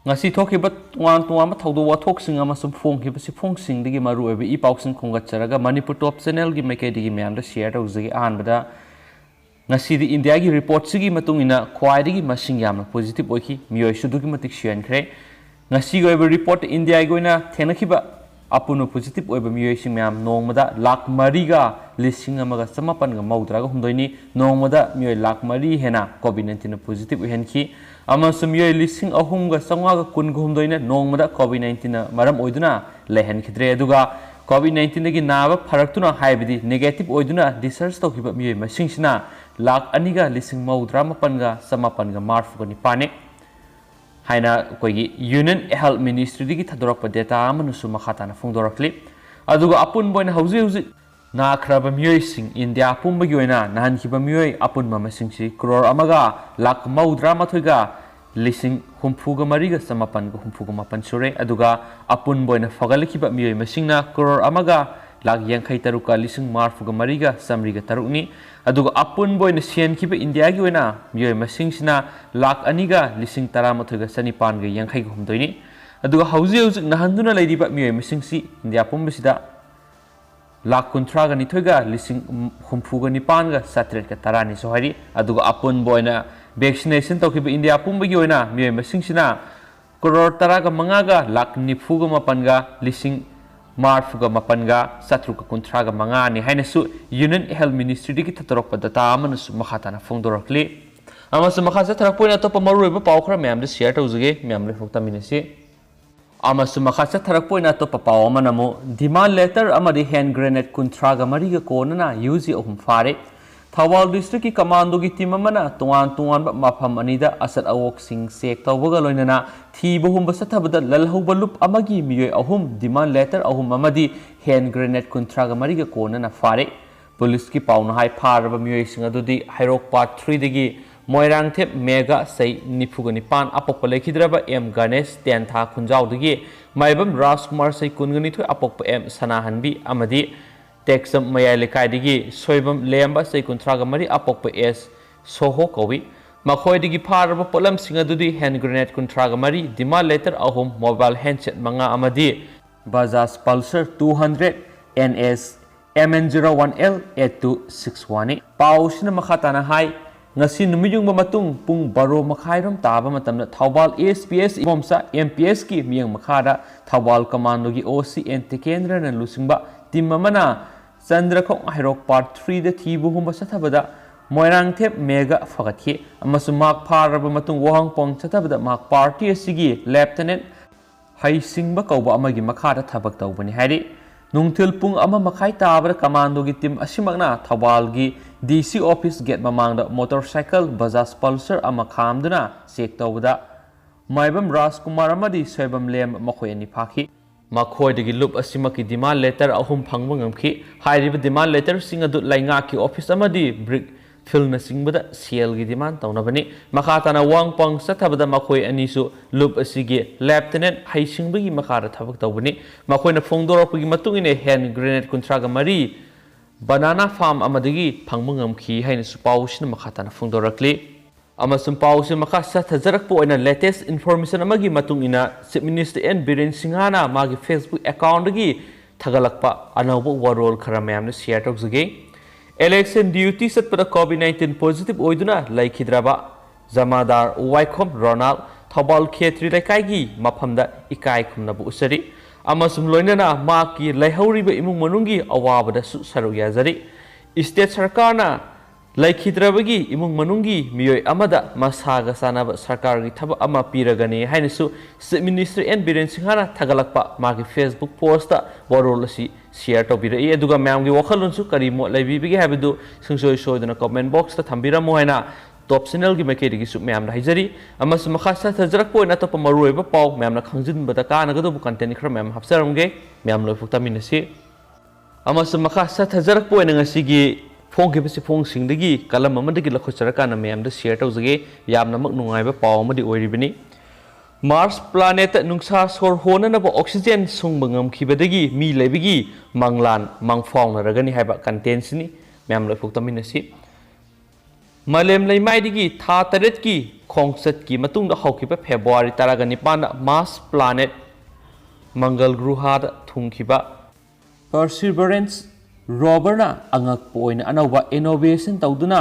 ngasi thokiba tuan tuan thaudo wathok sing ama sum phong ki basi phong sing digi maru ebe I pauk sing khongat charaga Manipur top channel gi mekai digi myam da share da uzagi an bada ngasi di India gi report sigi matung ina khwai digi masing yamna positive oiki miyoi sudu gi matik share khre ngasi go ebe report India go ina thenakhiba apuno positive oiba miyoi sing myam nongmada lakh mariga lising amaga samapan ga maudra ga humdoini nongmada miyoi lakh mari hena covid-19 positive uhenki ama sumyoi lising ahum ga sangwa ga kun ga humdoina nongmada covid-19 maram oiduna lehen khidre aduga covid-19 gi nawa pharaktuna haibidi negative oiduna research tawhiba miyoi masing sina lakh aniga lising maudra mapan ga samapan ga marfu ga nipane haina koigi Union Health Ministry digi thadorok data amanusu makhatana phongdorakli aduga apun boina hauzi na khraba miyoi sing India pumbagi oina nahan khiba miyoi apun mama singsi crore amaga lakh maudra mathoiga lising humfuga mariga samapan ga humfuga mapan sure aduga apun boina fagalkhiba miyoi masingna crore amaga lakh yankhai taruka lising marfuga mariga samriga tarukni aduga apun boina sian khiba India gi oina miyoi masingsina lakh aniga lising taramathoiga sanipan ga yankhai ga humdoini aduga hauzi nahanduna leiriba miyoi masingsi India pumbasida lakh kunthra ga nithoiga lising humfuga nipan ga satret ga tarani sohari aduga apun boina vaccination tawkiba India pumbagi oina miyoi masingsina crore taraga mangaga lakh nifuga mapan ga lising marfuga mapanga satruka kuntraga mangani hainasu Union Health Ministry digi thatorok data amanusu makhatana phongdorakli amasu makhasa tharakpoina topa maruiba pawkhra myam de share tawjage myam le phokta minasi amasu makhasa tharakpoina topa paw amanamu demand letter amadi hand grenade kuntraga mariga konana UG ahum fare Thawal district ki commando gi team amana tuan mafam anida asat awok sing sek tawbaga loinana thiba humba sathabada lalhauba lup amagi miyoi ahum demand letter ahum amadi hand grenade kuntraga mariga konana fare police ki pauna hai pharaba miyoi sing adudi hairok part 3 degi moirang thep mega sei nifuga nipan apokpa lekhidraba M Ganesh ten tha khunjau degi maibam Rajkumar sei kungani thoi apokpa M Sanahanbi amadi Texam mayai kai digi soibam lemba sei kuntraga mari apokpa S soho kawi makhoi digi pharaba polam singa dudi hand grenade kuntraga mari dima letter ahum mobile handset manga amadi Bajaj Pulsar 200 NS MN01L 8261 pausina makhatana hai ngasi numiyung matung pung baro makhairam taba matamna Thawbal SPS bomsa MPS ki miyang makhada Thawbal commando gi OCN Tekendra na lusingba tim amana Chandrakhong Hairok part 3 da thibu humba sathabada moirang thep mega fagathi amasu mak pharaba matung wahang pong sathabada mak party asigi lieutenant haisingba kauba amagi makhada thabak tawbani hari nungthil pung ama makhai tabra commando gi team asimakna Thawbal gi DC office gate mamangda motorcycle Bajaj Pulsar ama khamduna check tawbada maibam Rajkumar amadi soibam lem makhoi ani phakhi makhoi degi loop asimaki demand letter ahum phangba ngamkhi hairiba demand letter sing adu lainga ki office amadi brick fill na singbada CL gi demand tawnabani makhatana wangpang sathabada makhoi anisu loop asigi lieutenant haisingbi makhara thabak tawbani makhoi na phongdoropgi matungine hand grenade kuntraga mari banana farm amadigi phangba ngamkhi haina supawsina makhatana phongdorakli amasum pause makasa thajarak po ina latest information amagi matung ina Chief Minister N Biren Singhana magi Facebook account gi thagalakpa anawbo warol khara mayamna share tawjage election duty satpada covid-19 positive oiduna laikhidraba Jamadar Waikhom Ronald Thawbal Khetri Laikai gi maphamda ikai khumnabu usari amasum loinana maki laihoriba imung manungi awabada su saru yazari state sarkarna laikhidrabagi imung manungi miyoi amada masaga sanaba sarkar gi thaba ama piragani hainisu Chief Minister N Biren Singhana thagalakpa magi Facebook post ta warol asi share tobira e aduga myam gi wakhalunsu kari mo laibibigi habidu sungsoi soidana comment box ta thambiramo haina top channel gi mekedi gi su myam da hijari amas makhasa thajarak poina to pamaruiba paw myam na khangjin bada ka na gadu content khra myam hapsaramge myam loi fukta minasi amas makhasa thajarak poina ngasi gi phong ki basi phong singdagi kalam amadagi lakhochara kana myam da share tawjage yamna mak nungaiba paw amadi oiribini Mars planet nungsa sor hona na oxygen sungbangam khibadagi mi lebigi manglan mangfong na ragani haiba content sini myam loi fukta minasi Malem laimai digi tha taret ki खोंगचत की मतुंग दा हौखिबा February 19 Mars planet मंगल ग्रह थुंखिबा perseverance rover अंगक अनौब innovation तौदुना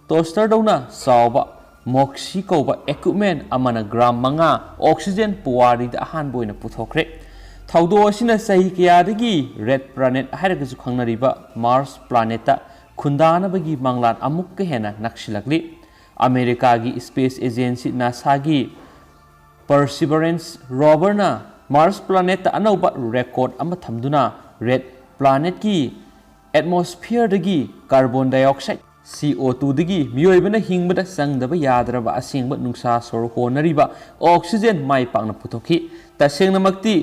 toaster दौना साउबा मोक्सी कौब equipment ग्राम 5 oxygen पुवारी अहानब पुथोखरे थौदो सही कयादगी red planet है खंगनरिबा Mars planet खुंदानबगी मंगलान अमुक हेना नक्सिलकली अमेरिका की स्पेस एजेंसी नासा की परसिवरेंस रोवर मार्स प्लानेट अनौब रेकॉर्ड थमदुना रेड प्लानेट की एटमॉस्फेयर दगी कार्बन डाइऑक्साइड CO2 दगी मियोइबना हिंगबदा संगदब यादरब असेंब नुंसा सोर होनरिबा ऑक्सीजन माई पाकना पुथोखी तसेंगनमक्ति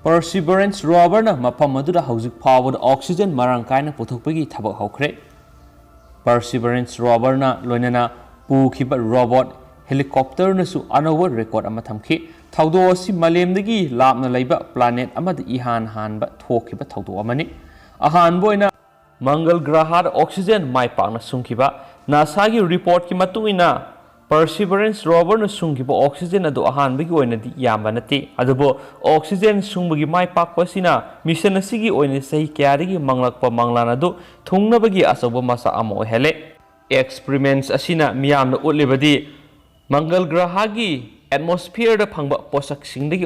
परसिवरेंस रोवर मफम अदुदा हौजिक फावद ऑक्सीजन मरांग कायना पुथोकपगी थबक हौखरे परसिवरेंस रोवर लोइनना पुखिबा रोबोट हेलीकॉप्टर नसु अनौब रेकॉर्ड अमा थमखी थौदो असि मलेमदगी लापना लैबा प्लानेट अमद इहान हानबा थोखिबा थौदो अमनि अहानबो ओइना मंगल ग्रह ऑक्सीजन माई पाकना सुंखिबा नासा की रिपोर्ट की मतुइना परसिवरेंस रोवर सुंखिबा ऑक्सीजन अदो अहानबगी ओइनदि यामबा नते अदुबो ऑक्सीजन सुंबगी माई पाकपसिना मिशन असिगी ओइने सही क्यादगी मंगलकपा मंगलान अदो थुंगनबगी असौबा मसा अमा ओहेले एक्सपेरिमेंट्स असिना मियामना उतलिबदि मंगल ग्रह की एटमॉस्फेयर फंग पोषक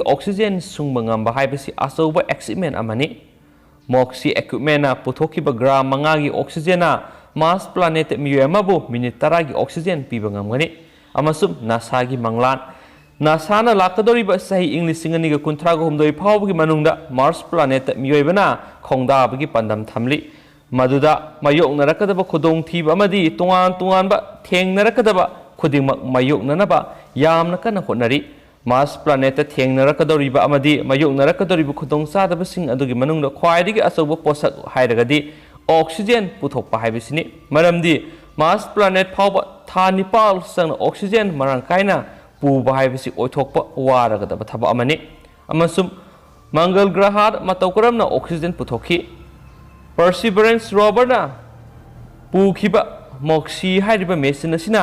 ऑक्सीजन सुंब ngamba हाइबसी असौबा एक्सपेरिमेंट अमनि मोक्सी इक्विपमेंट पुथोखिबा ग्राम 5 की ऑक्सीजन मार्स प्लानेट मियोयमाबु मिनिट 10 की ऑक्सीजन पीबा ngamgani amasum नासा की मंगलान नासा ना लाकदोरिबा सही इंग्लिश 2019 फावबगी मनुंगदा मार्स प्लानेट मियोयबना खोंदाबगी पंदम थमली मदुदा मायोकनरकदबा खुदोंग थीबा अमदी तोंगान तोंगानबा थेंगनरकदबा खुदिंमक मायोकननबा यामना कन होनरी मार्स प्लानेट थेंगनरकदोरिबा अमदी मायोकनरकदोरिबा खुदोंचादबसिंग अदुगी मनुंगदा ख्वाइदगी असौबा पोषक हाइरगदी ऑक्सीजन पुथोकपा हाइबसिनि मरमदी मार्स प्लानेट फावबा था निपाल संग ऑक्सीजन मरांग कायना पुबा हाइबसि ओइथोकपा वारगदबा थबा अमनि अमसुम मंगल ग्रह मतौ करमना ऑक्सीजन पुथोखी परसिवरेंस रोवर पुखिबा मोक्सी हाइरिबा मेसिन असिना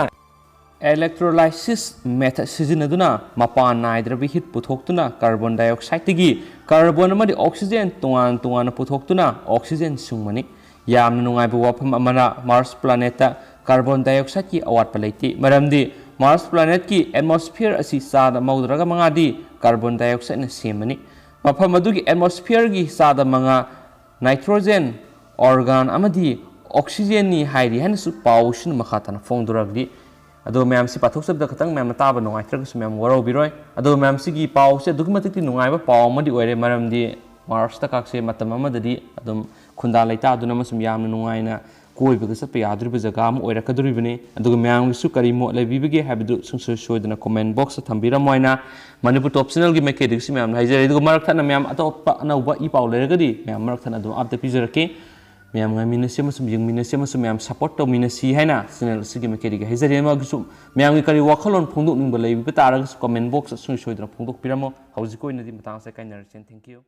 इलेक्ट्रोलाइसिस मेथड सिजिनदुना मपान नाइद्रबि हिट पुथोक्तुना कार्बन डाइऑक्साइड की कार्बन अमदि ऑक्सीजन तोंगान तोंगान पुथोक्तुना ऑक्सीजन सुंगमनि यामना नुंगाइबा वाफम अमना मार्स प्लानेट कार्बन डाइऑक्साइड की अवाटपा लेति मरमदि मार्स प्लानेट की एटमॉस्फेयर असी चादा मौद्रगा मंगादी कार्बन डाइऑक्साइड न सेमनि मफम अदुगी एटमॉस्फेयर की चादा मंगा नाइट्रोजन ऑर्गन अमदी ऑक्सीजन नि हाइरि हनसु पाउशन मखातन फोंदुरगदी अदो मैम से पाथोक्सब खतंग मैम ताब नुंगाइत्रगसु मैम वरोबिरोय अदो मैम सिगी पाउसे दुगमतिक नुंगाइबा पाउ मदि ओइरे मरमदि मार्स ता काक्से मतम अमददि अदुम खुंदा लैता अदुना मसुम यामना नुंगाइना कोइबगा सप यादुरिबा जगा अम ओइरकदुरिबने अदुगा मैम गिसु करि मो लेबिबगे हाबिदु सुंसु सोइदना कमेंट बॉक्स थंबिरमोइना मणिपुर टॉप चैनल की मेकेडिक्स मैम हाइजरे दुगा मरकथना मैम अतोपा अनौबा इ पाउ लेरगदि मैम मरकथना दु आपते पिजरके मैम मिनसे मिनसे मैम सपोर्ट तो मिनसी है ना चैनल से मेकेडिक हाइजरे मैम की करी वाखलोन फोंदोकनिंग लेबि तारगस कमेंट बॉक्स सुंसोइदना फोंदोकपिरमो हौजिक ओइनदि मतांग से काइनरसेन थैंक यू।